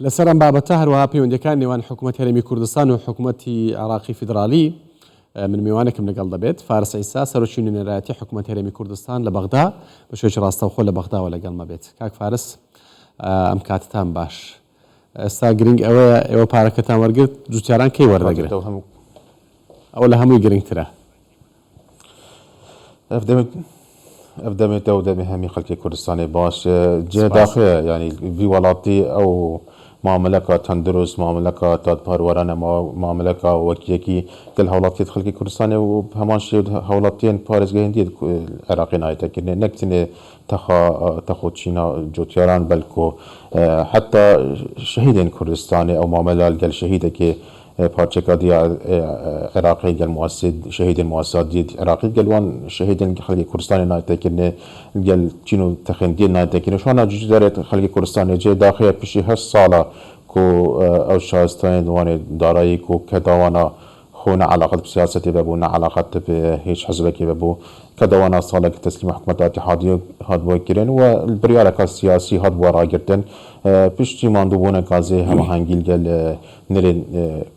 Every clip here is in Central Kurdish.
لەسەر ئەم بابەتە هەروەها پەیوەندیەکان نێوان حکوومەت هەرێمی کوردستان و حکوومەتی عراقی فیدرالی من میوانێکم لەگەڵ دەبێت. فارس عیسا سەرۆکی نوێنەرایەتی حکوومەت هەرێمی کوردستان لە بەغدا بە شێوەیەکی ڕاستەوخۆ لە بەغداوە لەگەڵمە بێت. کاک فارس ئەم کاتتان باش. ئێستا گرنگ ئەوەیە ئێوە پارەکەتان وەرگرت جوتیاران کەی وەردەگرێت؟ ئەوە لە هەمووی گرنگترە. ئەفدەمێت ئەو دەمێ هەمی خەڵکی کوردستانی باش جێ داخەیە ینی وی وڵاتی ئەو معاملەکە تەندروست معاملەکە دادپەروەرانە معاملەکە وەکیەکی گەل هەوڵاتیت خەڵکی کوردستانی و هەمان شێ هەوڵاتیان پارێزگەهێندی عێراقی نایەتەکردنێ نەکتنێ تەخۆ چینە جوتیاران بەلکۆ حتا شەهیدên کوردستانی ئەو معاملە گەل شەهیدێکی پارچێکا دیە عێراقی گەل مواسد شەهیدên مواسات دیت عێراقی گەلوان شەهیدên خەڵکی کوردستانی نایەتەکردنێ گەل چین و تەخێندیە نایەتەکردنێ شوانە جوجی دەرێت خەڵکی کوردستانی جێ داخەیە پشی 8 ساڵە کو ئەو شایستەیان وانێ دارایی و کە داوانە خۆ نە علاقەت بسیاسەتی بەبوو نە علاقەت بە هیچ حەزبێکی بەبوو کە داوانە ساڵێکی تەسلیم حکوومەت ئاتحادیە هاتبووەکردن و بڕیارێکە سیاسی هاتبووە ڕاگرتن پشتی ماندووبوونە کازێ هەمەهەنگیل گەل نرێن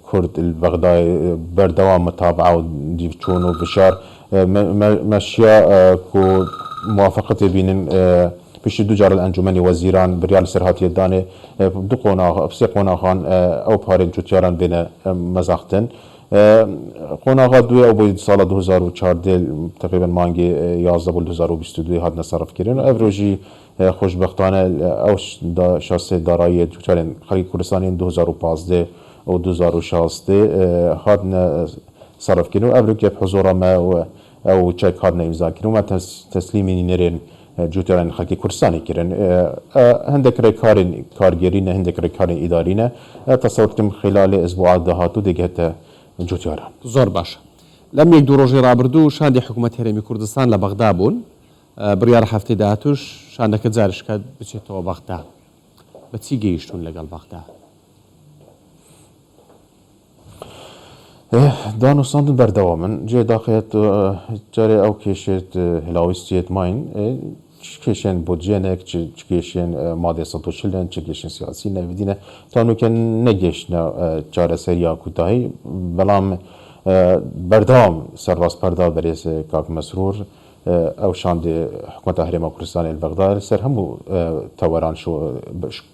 کورد بەغدای بەردەوام متابعە و دیوچوون و بشار مەشیە کو موافقەتی بینن پشتی دو جار ئەنجومەنی وەزیران بریار لەسەر هاتیە دانێ دو سێ قۆناغان ئەو پارێک جوتیاران بێنە مەزاختن قۆناغا دوێ ئەو بۆی ساڵە 2014 تقریبا مانگی 11 بۆ 2022 هاتنە سەرفکردن ئەڤڕۆژی خۆشبەختانە ئەو شاسێ دارایی جوتیارên خەڵکی کوردستانی 2015 و 2016 هاتنە سەرفکردن و ئەڤروکێ حزۆرەمە ئەو چەک هاتنە ئیمزاکردن و تەسلیمی نەرێن جوتیارên خەڵکی کوردستانی کردن هەندێک ڕێکارên کارگەرینە هەندێک ڕێکارên ئیدارینە تەسەورکردم خلالێ ئەسبوعات داهاتوو دەگێتە جوتیاران. زۆر باشە. لەم یەک دوو ڕۆژی ڕابردوو شاندی حکوومەت هەرێمی کوردستان لە بەغدا بوون بڕیار هەفتەی داهاتووش شاندەکە جارشکە بچێتەوە بەغدا. بە چی گەیشتون لەگەڵ بەغدا؟ دانوستاندن بەردەوامن جێ داخێت جارێ ئەو کێشێت هلاویستیت ماین کێشێن بۆ جێنێک چ کێشێن مادێ 140 چ کێشێن سیاسی نەویدینە تانوکە نەگەشتە چارەسەرییا کوتاهی بەڵام بەردەوام سەرڕاستپەردا بەرێز کاک مەسرور ئەو شاندێ حکوومەتە هەرێما کوردستانی بەغدا سەر هەموو تەوەران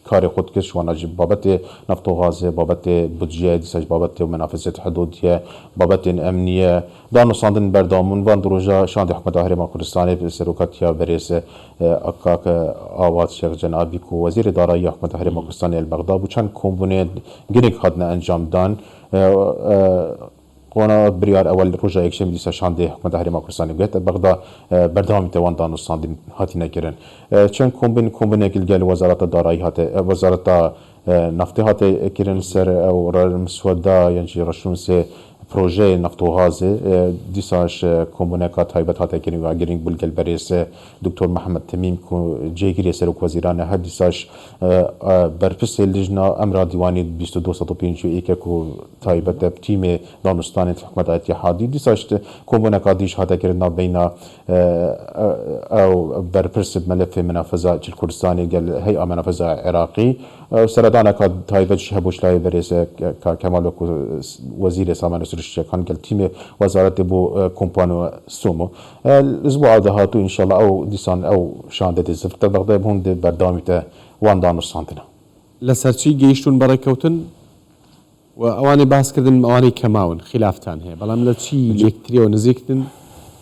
کاری خۆت کرد شوانەجی بابەتێ نەفت و غازێ بابەتێ بودجێ دیسەش بابەتێ و منافزێت حدودیە بابەتێن ئەمنیە دانووساندن بەردەوامون وان ڕۆژە شاندی حکوومەتە هەرێما کوردستانی سەرۆکەتیا بەرێز کاکە ئاوات شێخ جەنابی و وەزیری دارایی حکوومەتە هەرێما کوردستانی بەغدا بوو چەند کۆمبونێ گرنگ هاتنە ئەنجامدان قۆنا بریار ئەوەل ڕۆژە یەکشەمە دیسە شاندێ حکوومەتە هەرێما کوردستانی بێتە بەغدا بەردەوامی تەوان دانووساندن هاتی نەکردن چەند کۆمبونێکی گەل وەزارەتە دارایی هاتێ وەزارەتە نەفتی هاتێ کردن سەر ئەو مسوەدا یانجی ڕەشنووسێ پرۆژەی نەفت و غازێ دیساش کۆمبونێکە تایبەت هاتێکردن و گرنگ بوو گەل بەرێز دکتۆر محەممەد تەمیم جێگیری سەرۆک وەزیرانە هەر دیساش بەرپرسێ لیژنا ئەمرا دیوانی 2251 و تایبەتە تیمێ دانوستانی حکوومەت ئاتحادی دیساش کۆمبونێکە دیش هاتێکردنا بینە ئەو بەرپرس مەلەفێ منافزە کوردستانی گەل هەیئە منافزە عێراقی سەردانەکە تایبەت هەبووش لای بەرێز کەمال وەزیری سامانە سروشتیەکان گەل تیمێ وەزارەتی بۆ کۆمپانیۆ سۆمۆ ئەسبوع داهاتوو ئینشاڵڵا ئەو دیسان ئەو شاندە زفتە بەغدا بوون بەرداوامیتە وان دانووساندنە لەسەرچی گەیشتون بەڕێکەوتن و ئەوانەی باسکردن ئەوانەی کەماون خلافتان هەیە بەڵام لە چی یەکتریەوە نزیکتن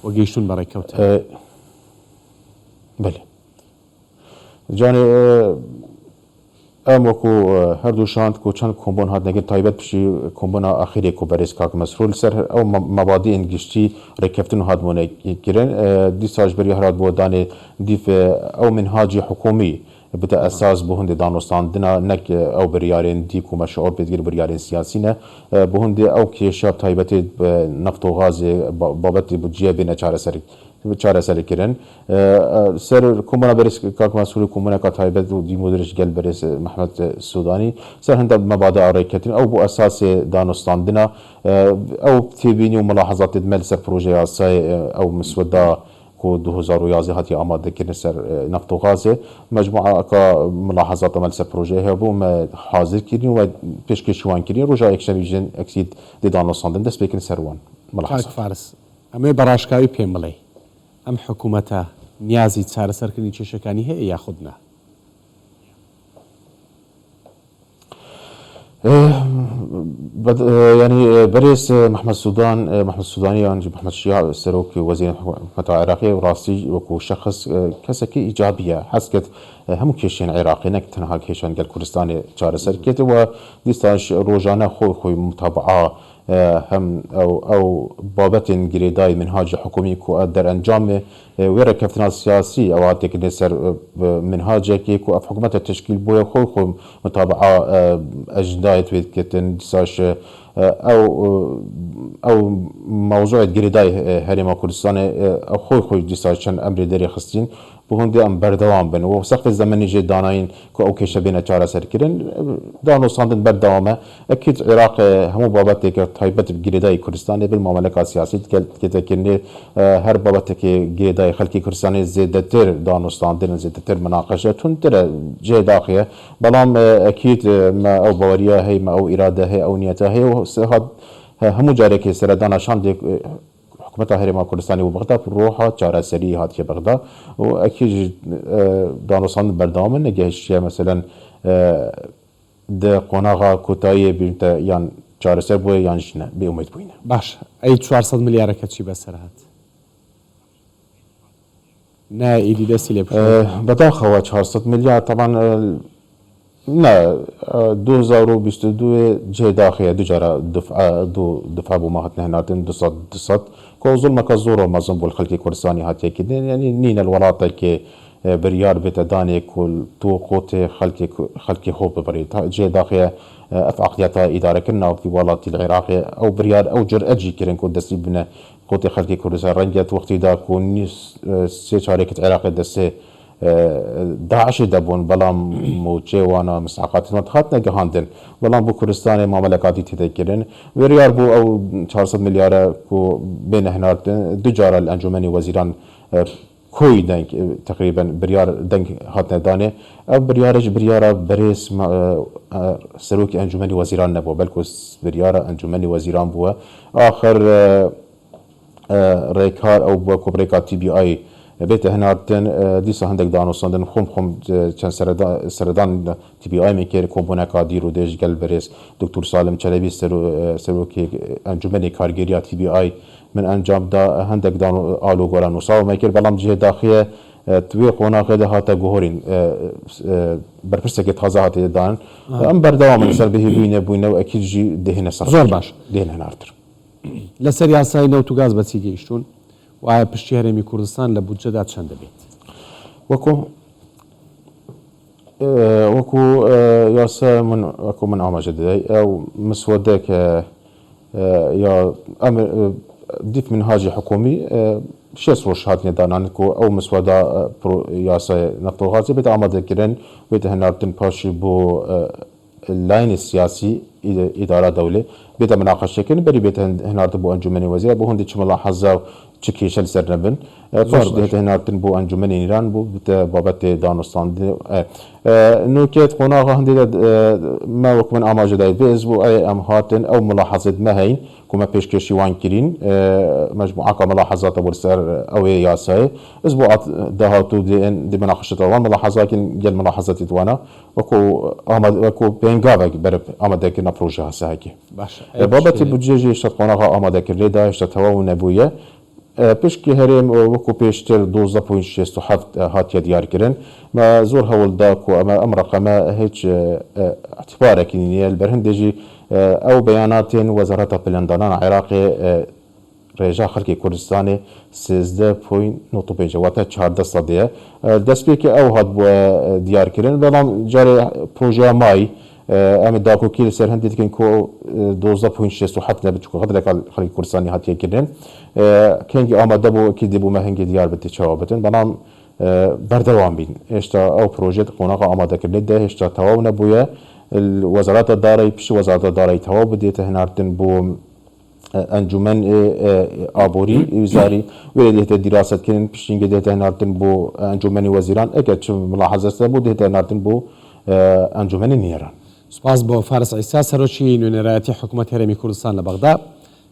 و گەیشتون بەڕێکەوتن؟ بەێ جانێ ئەم وەکو هەردوو شاند و چەند کۆمبۆن هاتنەگەن تایبەت پشی کۆمبۆنا ئاخرێک و بەرێز کاک مەسرور سەر ئەو مەبادیên گشتی ڕێککەفتن و هاتبوونەکردن دیساش بەری هەرات بۆ دانێ دیف ئەو منهاجی حکومی بتە ئەساس بۆ هەندێ دانوستاندنە نەک ئەو بریارێن دیک و مەشعور بێتگیر بریارێن سیاسینە بۆ هەندێ ئەو کێشە تایبەتێ نەفت و غازێ بابەتی بودجێ بێنە چارەسەرکردن سەر کۆمبۆنا بەرز کاک مەسرور کۆمبونێکە تایبەت و دیمۆدرش گەل بەرێز محەممەد سودانی سەر هەندە مەبادە ئاڕێککردن ئەو بۆ ئەساسێ دانوستاندنە ئەو تێبینی و مەلاحەزاتی دمەل سەر پرۆژەی یاسای ئەو مسوەدا كو 2011 هاتي آماده كرن سر نفط وغازه مجموعة كا ملاحظات عمل سر بروجه هبو ما حاضر كرين و پیشکش وان كرين رجا اكشن اكسيد دي دانو ساندن دست بكن سروان کاک فارس ئەمێ بەڕاشکاوی پێم بڵێ ئەم حکوومەتە نیازی چارەسەرکردنی کێشەکانی هەیە یا خود نا؟ يعني بريس محمد السوداني يعني محمد الشياع سروك وزير الحكومة العراقية وراسي وكو شخص كسكي إيجابية حسكت هم كيشين عراقي نك تنها كيشان قال كردستاني شار سركت وديستاش روجانا خوي متابعة هم او بابت جريداي منهاج حكومي كو در انجام ويرا كفتنا السياسي او هاتيك نسر منهاج كو اف حكومه التشكيل بو خو متابعه اجنداي تويتكتن ديساش او موضوع جريداي هريما كردستان او خو ديساش امر دري خستين بهندي ام بردوام بن و سقف الزمني جي داناين كو او كيش بين چاره سر كرن دانو ساندن بردوامه اكيد عراق همو بابتك تايبت بجريداي كردستان بالمملكه السياسيه كتكني هر بابتك جريداي خلقي كردستان زيادتر دانو ساندن زيادتر مناقشه تنتر جي داخيه بلام اكيد ما او باوريه هي ما او اراده هي او نيته هي همو جارك سردان شان حكومة هرما كردستاني وبغداد بروحها چاره سري هاتيه بغداد واكيد دانوسان بردام نگهش مثلا ده قناغا کوتایی بنت یان چاره سر بو یان شنه به امید بوینه باش اي 400 مليار كتشي بسر هات نا ايدي دستي لي بداخل 400 مليار طبعا لا 2022 جه داخل دجارة دفعة بمهات نهناتن 200 كو ظلمك الزور ومازن بالخلق كردستاني هاتي كده يعني نين الولاطة كي بريار بتداني كل تو قوت خلقي خوب بريد جه داخل اف عقلياتها اداره كنا في ولاتي العراقي او بريار او جرأة جي كرن كو دسي بنا قوت خلقي كردستان رنجت وقتي دا كون سي شاركة عراقي دسي داعش دبون بلام موجه وانا مساقات متخات نگهاندن بلام بو كردستان مملكاتي تذكرن وريار بو او 400 مليار كو بين هنات دجار الانجمني وزيران كوي دنك تقريبا بريار دنك هاتنا داني او بريار بريس سروك انجمني وزيران نبو بلكوس بريار انجمني وزيران بو اخر ريكار او بو كوبريكا تي بي اي بيت هنارتن ديسا هندك دانو ساندن خم چند سردان تي بي اي ميكير كومبونا كاديرو ديج قال بريس دكتور سالم چلبي سروكي انجمني كارگيريا تي بي اي من انجام دا هندك دانو آلو غوران وصاو ميكير بلام جه داخيه توی قوناغه ده هاتا گوهرین برپرسه که تازه هاتی دان ام بردوام سر بهی بوینه و اکید جی دهنه سر زور باش دهنه نارتر لسر یاسای نوتو گاز بچی گیشتون و آیا پشتی هرمی کردستان لبودجه داد چند بید؟ وكو ياسا من عام جديد او مسوده ك يا امر ديف منهاج حكومي شيس روش هاتني دانان كو او مسوده ياسا نفط غازي بيت عمد كرن بيت هنارتن باشي بو اللاين السياسي اداره دوله بيت مناقشه كن بري بيت هنارتن بو انجمني وزير بو هندي ملاحظه چکیشل سر نبن فاش ده هنارتن بو انجمن ایران بو بابت دانستان نوکت قناغه هندی ما وكمن اماجه دايد بيز بو اي ام هاتن او ملاحظه ما هين كما پیشکشی وان کرین مجموعه ملاحظات ابو سر او ياساي اسبوعات دهاتو دي مناقشه وان ملاحظات جل ملاحظات وانا وكو بينغاك برب اماده كنا بروجه هساكي باش بابت بودجه اشت قناغه اماده كريدا اشت تو نبويه پشکی هرم وکو پیشتر 12.67 هاتیه دیار کرن ما زور هول داکو اما ام رقم هیچ اعتباره کنیه البرهندجی او بیانات وزارت پلندانان عراقی رجا خلقی کردستان 13.95 واتا 14 صدیه دست بی که او هاد بو دیار کرن بلام جاری پروژه مای ام داکو کی سر هندی کن کو 12.67 نبچ کو قدر خلق کردستانی هاتیه کرن کنگی آماده بو کی دیبو مهنگی دیار بده چاوبتن بنام بردوام بین اشتا او پروژه قوناق آماده کرده ده اشتا تواو نبویه الوزارات الداري بش وزارات الداري تواو بديت هنارتن بو انجمن آبوری وزاری ولی ده دراست کردن پشتینگی ده نارتن بو انجمن وزیران اگر چه ملاحظه بود ده نارتن بو انجمن نیران. سپاس بۆ فارس عیسا سەرۆکی نوێنەرایەتی حکوومەت هەرێمی کوردستان لە بەغدا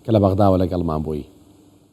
کە لە بەغدا و لەگەڵمان بووی.